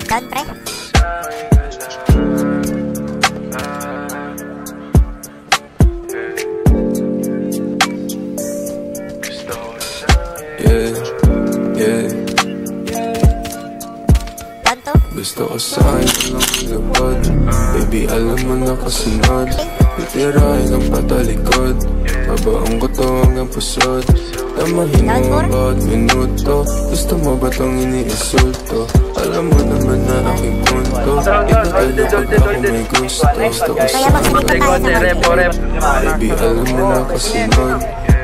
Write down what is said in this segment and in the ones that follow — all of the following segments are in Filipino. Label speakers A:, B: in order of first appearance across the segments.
A: Down, pre.
B: Gusto ko sa'yo lang lupad. Baby, alam mo na kasunod. Titirahin ang patalikod. Babaong ko to hanggang pusod. Tamahin mo ang bawat minuto. Gusto mo ba tong iniinsulto? Alam mo naman na aking punto. Ito tayo pag ako may gusto. Gusto ko sa'yo. Baby, alam mo na kasunod.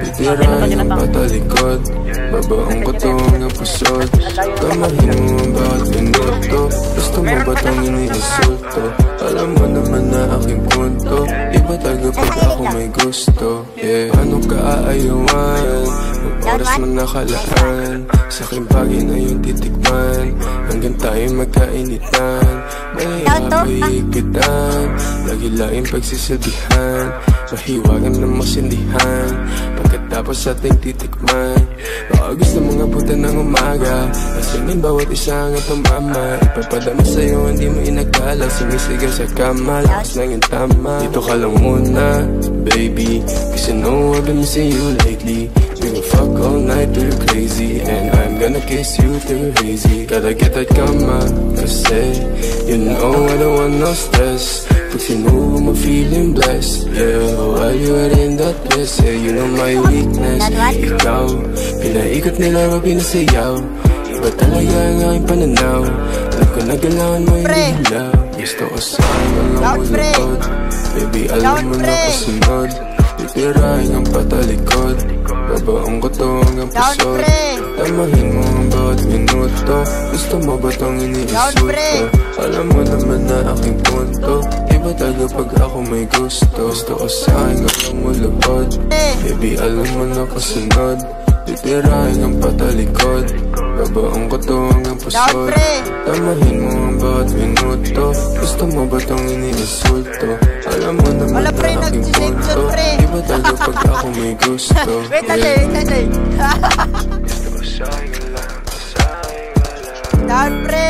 B: Titirahin ang patalikod. Babaong ko to hanggang pusod. Tamahin mo ang bawat minuto. Gusto mo ba itong iniinsulto? Alam mo naman na aking punto. Iba talaga pag ako may gusto. Paano ka aayawan? Ang oras mo nakalaan. Sa aking bagay na yung titikman. Hanggang tayo magkainitan. Mahirap higpitan. Lagi laging pagsisilbihan. Mahiwagan na masindihan. Pagkatapos ating titikman. Baka gusto mong abutan ng umaga. Masingin bawat isa nga tumama. Ipapadama sa'yo hindi mo inakala. Sumisigaw sa kama. Lakas na yung tama. Dito ka lang muna, baby. Cause you know I've been missing you lately. We gon' fuck all night till you're crazy. And I'm gonna kiss you till you're hazy. Gotta get that kama. Kasi you know I don't want no stress. Cause you know I'm feeling blessed. Yeah, while you are in that place. Yeah, you know my weakness. Ikaw, pinaikot nila ba pinasayaw. Iba talaga ang aking pananaw. Alam ko nagalawan mo yung hilaw. Gusto ko sa'yo lang ulukod. Baby, alam mo na kasunod. Titirahin ang patalikod. Babaong ko to hanggang pusod. Tamahin mo ang bawat minuto. Gusto mo ba tong iniinsulto? Alam mo naman na aking punto. Iba talaga pag ako may gusto. Gusto ko sa'yo lang ulukod. Baby, alam mo na kasunod. Titirahin ang patalikod. Babaong ko to hanggang pusod. Tamahin mo ang bawat minuto. Gusto mo ba tong iniinsulto? Alam mo naman na aking punto. Iba talaga pag ako may gusto.
A: Wait lang. Down, pre.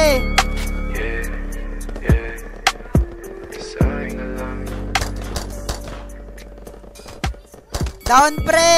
A: Down, pre.